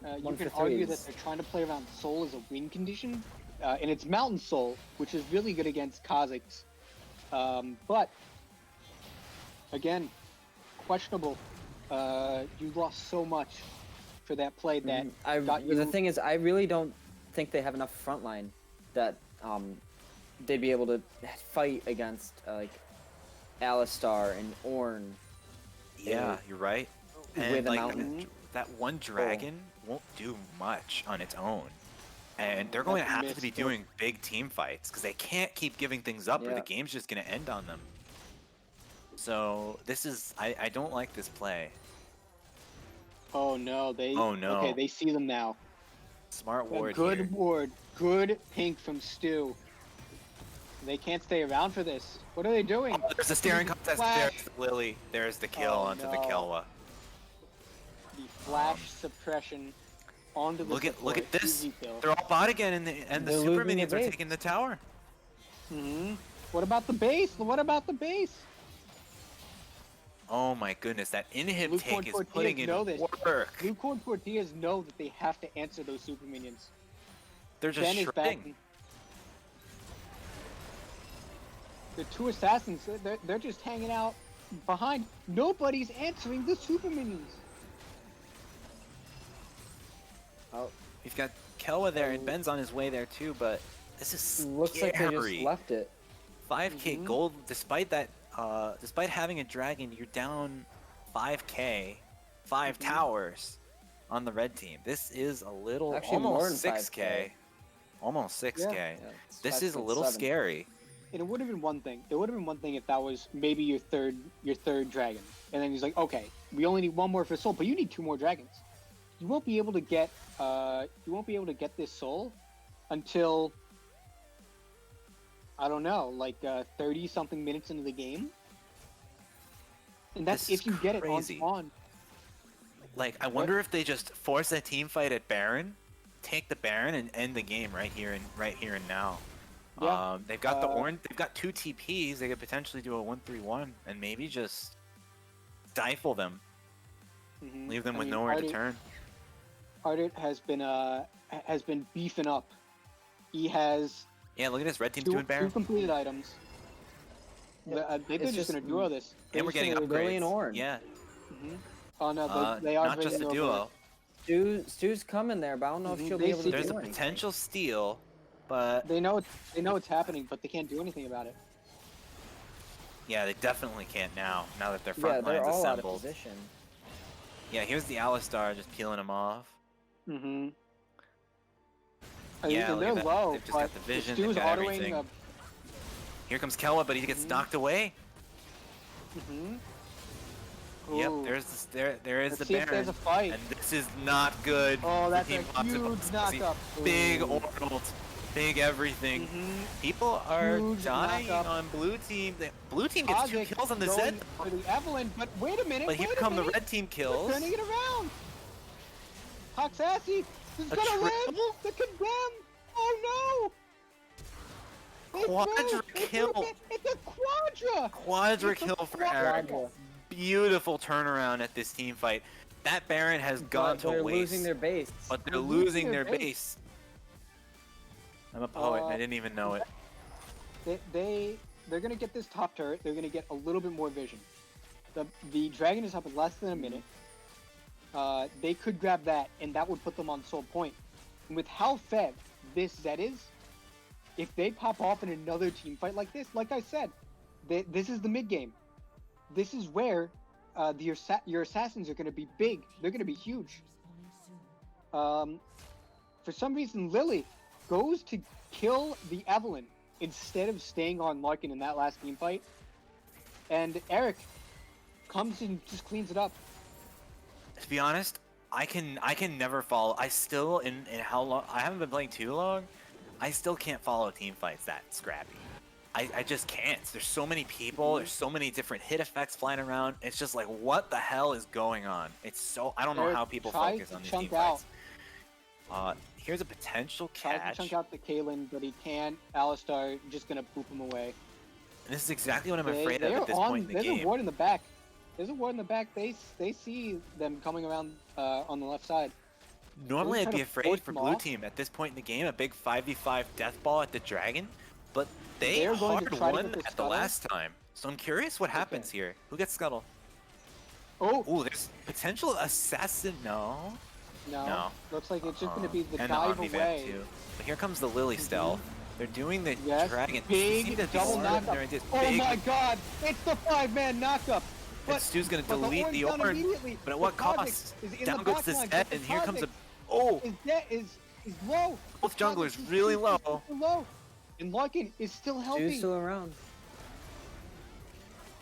You One can for argue threes. that they're trying to play around Soul as a win condition, and it's Mountain Soul, which is really good against Kazakhs. But again, questionable. You lost so much for that play that got you. The thing is, I really don't think they have enough frontline that they'd be able to fight against like Alistar and Ornn. Yeah, you're right. With And a like mountain. that one dragon won't do much on its own. And they're going to have to be doing big team fights because they can't keep giving things up or the game's just going to end on them. So this is, I don't like this play. Oh no, Oh, no. Okay, they see them now. Smart A ward good here. ward, good pink from Stu. They can't stay around for this. What are they doing? Oh, there's a staring contest. Flash. There's the Lily. There's the kill onto the no. Kelwa. The flash suppression onto the Look at this. Easy kill. They're all bot again, and the They're super losing the minions are base. taking the tower. What about the base? What about the base? Oh my goodness, that inhib Blue take Corn is Tortillas putting in know this. work. Blue Corn Tortillas know that they have to answer those super minions. They're just Ben is shredding. backing. The two assassins, they're just hanging out behind. Nobody's answering the super minions. Oh, We've got Kelwa there, and Ben's on his way there too, but this is scary. looks like they just left it. 5k gold, despite that, despite having a dragon, you're down 5k, 5 towers on the red team. This is a little, Actually, more almost than 6k. 5K. Almost 6k. Yeah. It's This is a 5.7. little scary. And it would have been one thing. It would have been one thing if that was maybe your third dragon, and then he's like, okay, we only need one more for soul, but you need 2 more dragons. You won't be able to get this soul until I don't know, like 30 something minutes into the game, and that's This if you is get it on crazy. spawn. Like, I wonder if they just force a team fight at Baron, take the Baron, and end the game right here and now. Yeah. They've got the Ornn. They've got 2 TPs. They could potentially do a 1-3-1 and maybe just stifle them, leave them with nowhere to turn. Ardit has been beefing up. He has Yeah, look at this. Red team's 2 doing Baron. completed items. I think they're It's just just- gonna duo this. And we're getting Lily upgrades. and Ornn. Yeah, Oh no, they are not just a bringing duo. over- Stu's coming there, but I don't know if she'll They be able to see- do There's a anything. potential steal, but They know it's happening, but they can't do anything about it. yeah, they definitely can't now. Now that their Yeah, front they're line's all out of assembled. position. Yeah, here's the Alistar just peeling him off. Mm-hmm. Yeah, look they're at that. low, They've just but got the vision, Stu's they've got autoing everything. Here comes Kelwa, but he gets knocked away. Yep, Ooh. there is Let's the see if Baron, there's a fight. and this is not good. Oh, for that's Team a Fox. huge knockup. Big Ooh. orbital, big everything. Mhm. People are Huge dying knockup. on blue team. Blue team gets 2 Kazakhs kills on the going Zed, for the Evelyn, but wait a minute. but here wait a come the minute. red team They're kills. turning it around. Hoxassi is A gonna win triple? the condemn. Oh no! They Quadra win. They kill. do it. It's a quadra. Quadra It's a kill for quadra. Eric. Beautiful turnaround at this team fight. That Baron has gone But to they're waste. losing their base. But they're They're losing their base. I'm a poet. Uh, I didn't even know it. They're gonna get this top turret. They're gonna get a little bit more vision. The dragon is up in less than a minute. They could grab that, and that would put them on soul point. And with how fed this Zed is, if they pop off in another team fight like this, like I said, this is the mid game. This is where your assassins are going to be big. They're going to be huge. For some reason, Lily goes to kill the Evelyn instead of staying on Larkin in that last team fight. And Eric comes and just cleans it up. To be honest, I can never follow. I still in how long I haven't been playing too long. I still can't follow team fights that scrappy. I just can't. There's so many people. There's so many different hit effects flying around. It's just like, what the hell is going on? It's so I don't know how people focus on these team fights. Here's a potential catch. Tries to chunk out the Kaylin, but he can't. Alistar just gonna poop him away. And this is exactly what I'm afraid of at this point in the game. There's a ward in the back. There's a ward in the back. They see them coming around on the left side. Normally I'd be afraid for blue team at this point in the game, a big 5v5 death ball at the dragon, but they hard won at the last time. So I'm curious what happens here. Who gets scuttle? Oh, there's potential assassin. No. Looks like it's just going to be the and dive the away. Too. But here comes the Lily stealth. They're doing the dragon. Big double knockup. Oh my god! It's the 5-man knockup! And Stu's going to delete the Ornn, but at what cost? Down goes this head, and here comes a... Oh! Is low! Both junglers really low. And Larkin is still healthy. Stu's still around.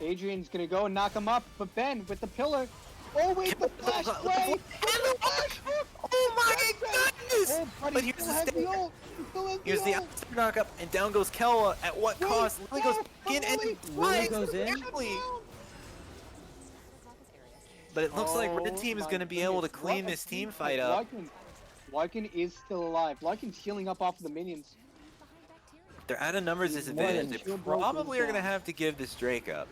Adrian's going to go and knock him up, but Ben with the pillar. Oh wait, the flash play! Oh my goodness! Oh, but here's the stick. Here's the outside knockup, and down goes Kelwa. At what cost? Lily goes in and Lily goes in. But it looks like Red Team is going to be able to clean this team fight up. Larkin is still alive. Larkin's healing up off of the minions. They're at a numbers disadvantage. They probably are going to have to give this Drake up.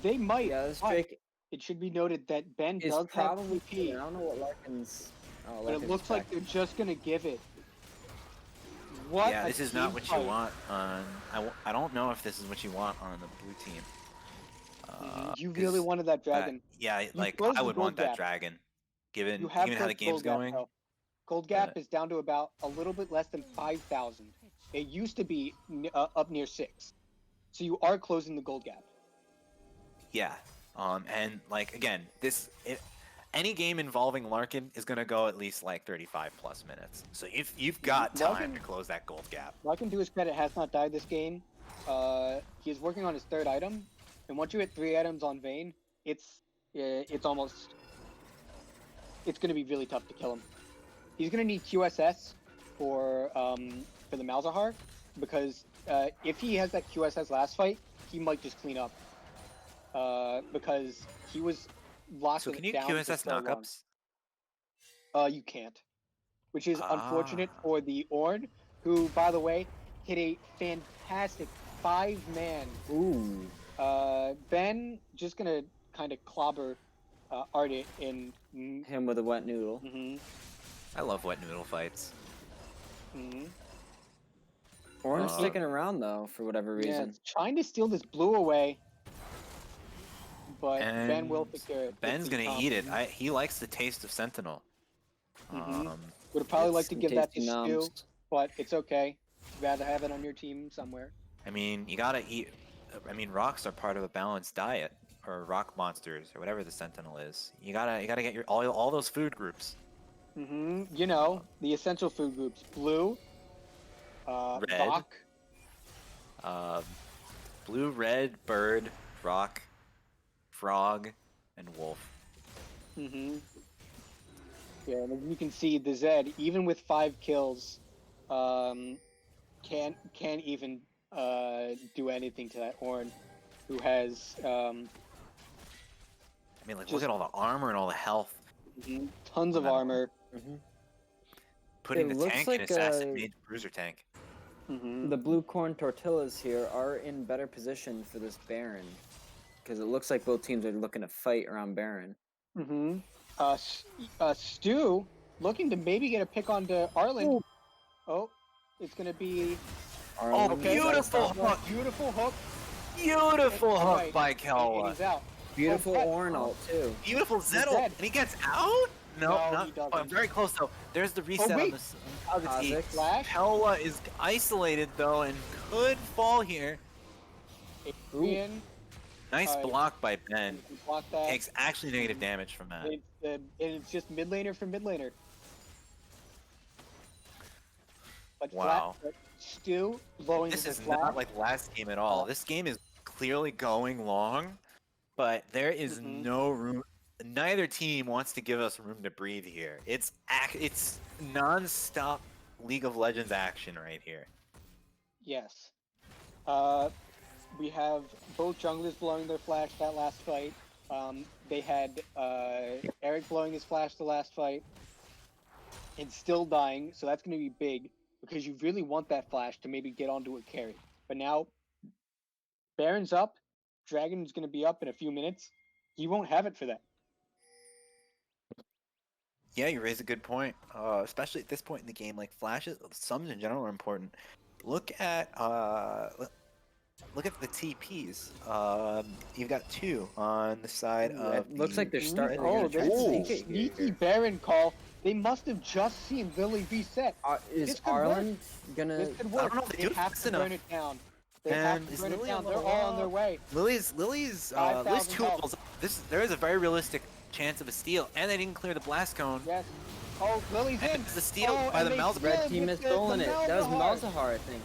They might. Yeah, this Drake. It should be noted that Ben does probably have PP. I don't know what Larkin's. Oh, but it looks like they're just going to give it. What? Yeah, this is not what you want on. I don't know if this is what you want on the blue team. You really wanted that dragon. Yeah, like I would want that dragon, given how the game's going. Gold gap is down to about a little bit less than 5,000. It used to be up near 6, so you are closing the gold gap. Yeah, and like again, any game involving Larkin is gonna go at least like 35 plus minutes. So if you've got time to close that gold gap. Larkin, to his credit, has not died this game. He is working on his 3rd item. And once you hit 3 items on Vayne, it's going to be really tough to kill him. He's going to need QSS for the Malzahar, because if he has that QSS last fight, he might just clean up. Because he was locked down. So can you QSS knockups? You can't. Which is unfortunate for the Ornn, who, by the way, hit a fantastic 5-man. Ooh. Ben just gonna kind of clobber Ardit in him with a wet noodle. I love wet noodle fights. Ornn's sticking around though for whatever reason. Yeah, trying to steal this blue away, but Ben will take care of it. Ben's gonna eat it. He likes the taste of Sentinel. Would probably like to give that to Stu, but it's okay. You'd rather have it on your team somewhere. I mean, you gotta eat. I mean, rocks are part of a balanced diet, or rock monsters, or whatever the Sentinel is. You gotta get your all those food groups. You know, the essential food groups: blue, red, rock, blue, red, bird, rock, frog, and wolf. Yeah, and as you can see, the Zed, even with 5 kills, can't even do anything to that Ornn, who has I mean, like, look at all the armor and all the health. Tons of armor. Putting the tank in assassin made bruiser tank. The blue corn tortillas here are in better position for this Baron, because it looks like both teams are looking to fight around Baron. Stu looking to maybe get a pick onto Arlen. Oh, it's gonna be. Oh, beautiful hook! Beautiful hook! Beautiful hook by Kelwa. He's out. Beautiful Ornn ult too. Beautiful Zed ult, and he gets out? No, not. Oh, I'm very close though. There's the reset on this. Kelwa is isolated though and could fall here. Nice block by Ben. Takes actually negative damage from that. It's just mid laner for mid laner. But Wow. but Stu blowing This the is flash. not like last game at all. This game is clearly going long, but there is Mhm. no room. Neither team wants to give us room to breathe here. It's non-stop League of Legends action right here. Yes. We have both junglers blowing their flash that last fight. They had Eric blowing his flash the last fight and still dying, so that's going to be big because you really want that flash to maybe get onto a carry. But now Baron's up, Dragon's going to be up in a few minutes. He won't have it for that. Yeah, you raise a good point. Especially at this point in the game, like flashes, sums in general are important. Look at look at the TPs. You've got two on the side Ooh, of it looks like they're the. starting. They're Oh, gonna try to this take is it sneaky here. Baron call. They must have just seen Lily reset. Is This could Arlen gonna? This could I work. don't know if they do it have fast to burn enough. it down. They And have to is burn it Lily down. a They're little all on their way. Lily's 5,000 two health. levels. There is a very realistic chance of a steal, and they didn't clear the blast cone. Yes. Oh, Lily's in. And it's a steal Oh, by and the they Malzahar. Red steal team with has the stolen it. That was Malzahar. Malzahar, I think.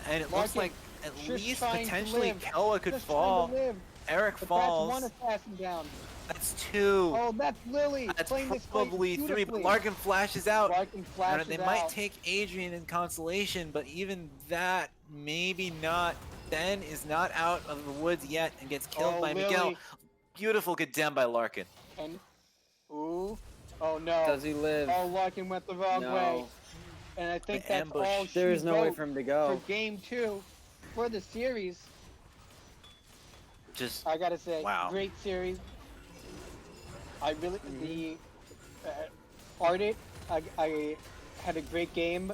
And it looks Larkin, like at just least trying to potentially live. Koa could Just fall. trying to live. Eric But falls. that's one assassin down. That's two. Oh, that's Lily. That's playing this fight probably three, but beautifully. Larkin flashes out. Larkin And flashes they out. might take Adrian in consolation, but even that, maybe not. Ben is not out of the woods yet and gets killed by Lily. Miguel. Beautiful condemn by Larkin. And ooh. Oh no. Does he live? Oh, Larkin went the wrong way. No. And I think An that's ambush. all There is she no way wrote for him to for go. game 2 for the series. Just I gotta say, wow. great series. I really the Ardit. I had a great game.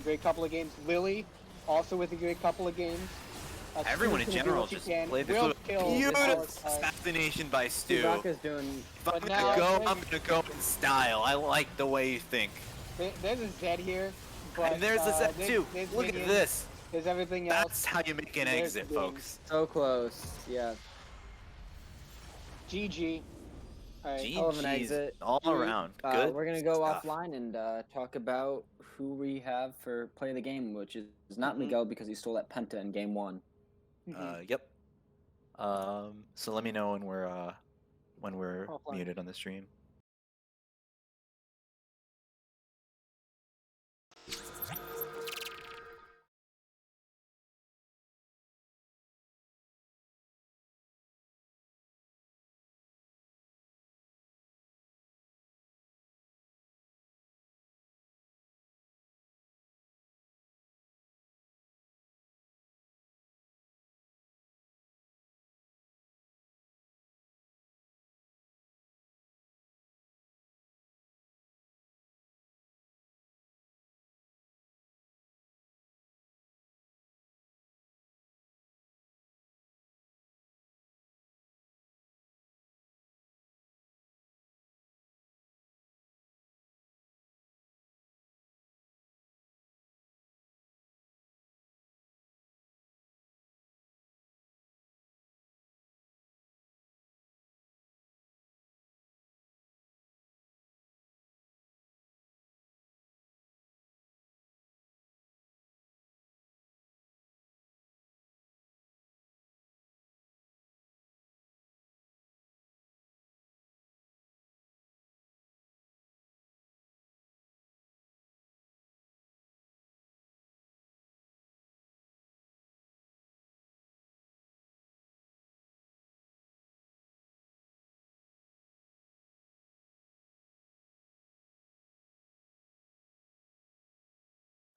Great couple of games. Lily also with a great couple of games. Everyone in Stu's gonna do general what she just can. played this Will with kill beautiful Alex. assassination by Stu. Zaka's doing. If I'm But gonna now- go, I'm gonna go in style. I like the way you think. There's a Zed here. But, And there's the set too. there's Look at minions, this. There's everything else. That's how you make an There's exit, the folks. So close. Yeah. GG. Alright. Hell of an GG's exit. all around. Good. We're gonna go stuff. offline and talk about who we have for play of the game, which is not Miguel because he stole that penta in game 1. Yep. So let me know when we're Offline. muted on the stream.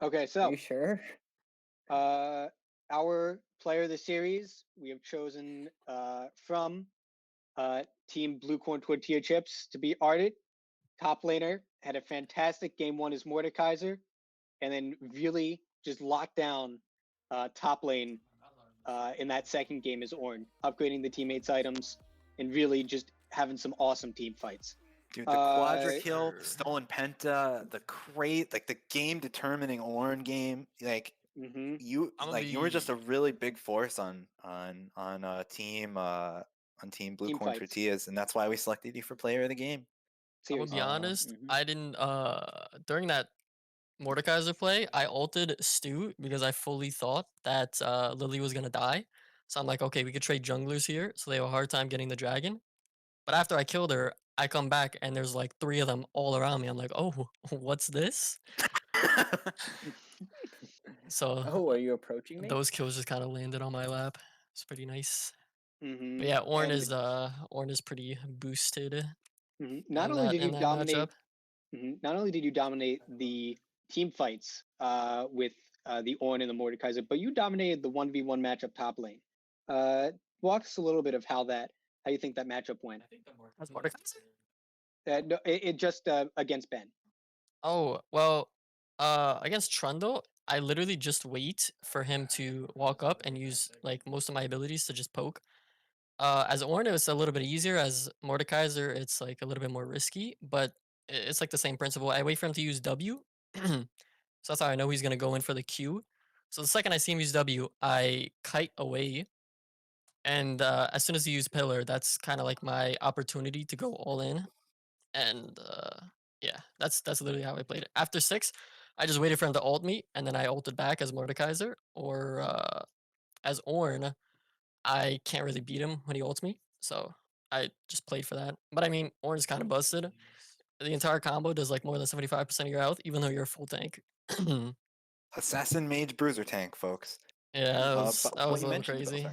Okay, Are so you sure? our player of the series we have chosen from Team Blue Corn Tortilla Chips to be Ardit. Top laner, had a fantastic game 1 as Mordekaiser, and then really just locked down top lane in that second game as Ornn, upgrading the teammates' items and really just having some awesome team fights. Dude, the quadra kill, the stolen penta, the crate, like the game determining Ornn game, like you were just a really big force on team Blue Team Corn fights. Tortillas, and that's why we selected you for player of the game. I'm gonna be Seriously. honest. Mhm. I didn't during that Mordekaiser play, I ulted Stu because I fully thought that Lily was gonna die. So I'm like, okay, we could trade junglers here, so they have a hard time getting the dragon. But after I killed her, I come back and there's like 3 of them all around me. I'm like, oh, what's this? So Oh, are you approaching me? those kills just kind of landed on my lap. It's pretty nice. Mm-hmm. But yeah, And Ornn is pretty boosted not in only that did you matchup. dominate, not only did you dominate the team fights with the Ornn and the Mordekaiser, but you dominated the 1v1 matchup top lane. Walk us a little bit of how you think that matchup went. Has Mordekaiser? No, it just against Ben. Oh, well, against Trundle, I literally just wait for him to walk up and use like most of my abilities to just poke. As Ornn, it's a little bit easier. As Mordekaiser, it's like a little bit more risky, but it's like the same principle. I wait for him to use W, so that's how I know he's gonna go in for the Q. So the second I see him use W, I kite away, and as soon as he uses Pillar, that's kind of like my opportunity to go all in. And yeah, that's literally how I played it. After 6, I just waited for him to ult me, and then I ulted back as Mordekaiser, or as Ornn. I can't really beat him when he ults me, so I just played for that. But I mean, Ornn's kind of busted. The entire combo does like more than 75% of your health, even though you're a full tank. Yeah, Assassin Mage Bruiser tank, folks. that But what was you a little mentioned, crazy.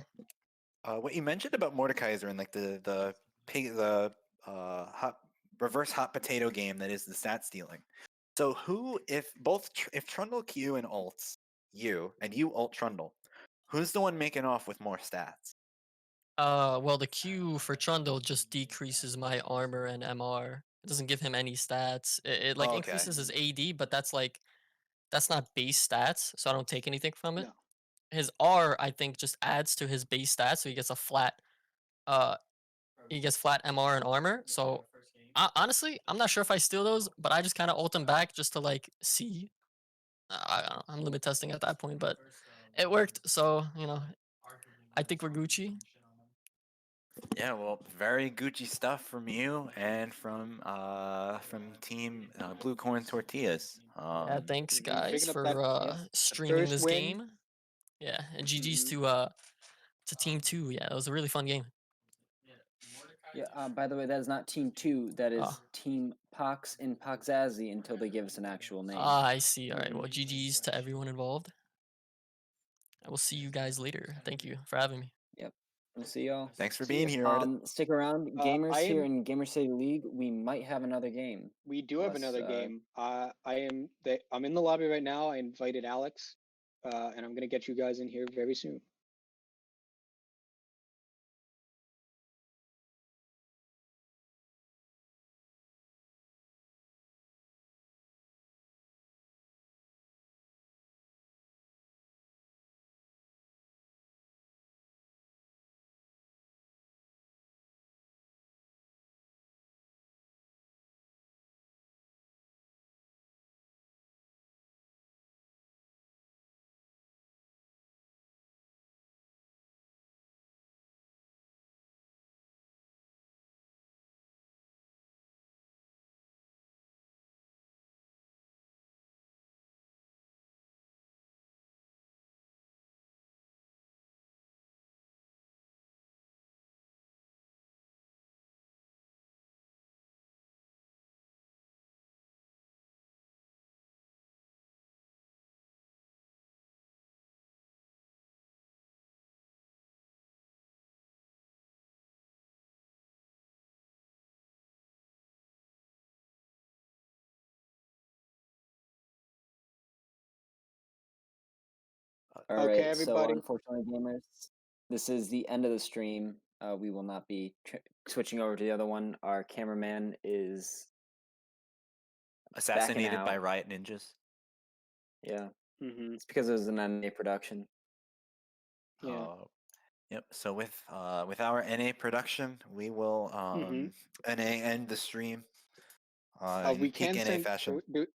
what you mentioned about Mordekaiser and like the hot reverse hot potato game that is the stat stealing. So who, if Trundle Q and ults you and you ult Trundle, who's the one making off with more stats? Well, the Q for Trundle just decreases my armor and MR. It doesn't give him any stats. It like Oh, okay. increases his AD, but that's not base stats, so I don't take anything from it. No. His R, I think, just adds to his base stats, so uh he gets flat MR and armor. So honestly, I'm not sure if I steal those, but I just kind of ult him back just to like see. I don't know, I'm limit testing at that point, but it worked. So I think we're Gucci. Yeah, well, very Gucci stuff from you and from Team Blue Corn Tortillas. Yeah, thanks guys Picking up that for Yep. streaming first this win. game. Yeah, and GG's Mhm. to Team 2. Yeah, it was a really fun game. Yeah. By the way, that is not Team 2. That Oh, is Team Pox and Poxazzi until they give us an actual name. I see. All right. Mhm. Well, GG's to everyone involved. I will see you guys later. Thank you for having me. Yep. We'll see y'all. Thanks for See being ya. here, Art. Stick around, gamers I here am. in Gamer City League. We might have another game. We do have Unless, another game. I'm in the lobby right now. I invited Alex, and I'm gonna get you guys in here very soon. All Okay, right. So everybody. unfortunately, gamers, this is the end of the stream. We will not be switching over to the other one. Our cameraman is backing Assassinated by out. Riot Ninjas. Yeah, Mm-hmm. it's because it was an NA production. Yeah. Yep. So with our NA production, we will Mm-hmm. NA end the stream We in peak can NA send. fashion. Do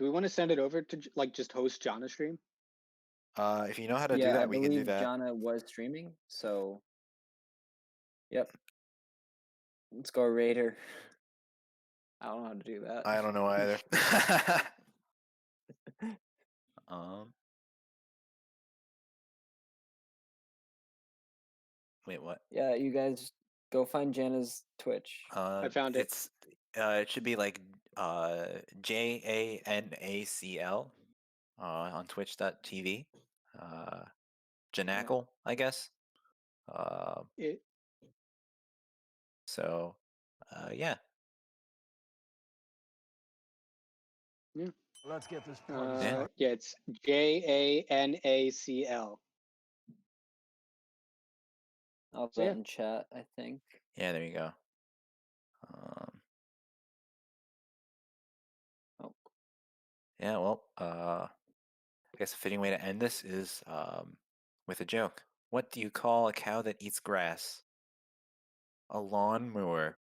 we want to send it over to like just host Jana stream? If you know how to do Yeah, I that, we can do believe that. Jana was streaming. So, yep. Let's go Raider. I don't know how to do that. I don't know either. Wait, what? Yeah, you guys go find Jana's Twitch. I found it. It should be like JANACL on twitch.tv. Janackle, I guess. It, So yeah. yeah. Let's get this party Yeah. started. Yeah, it's JANACL. I'll put So that yeah. in chat, I think. Yeah, there you go. Oh, Yeah, well, I guess a fitting way to end this is with a joke. What do you call a cow that eats grass? A lawnmower.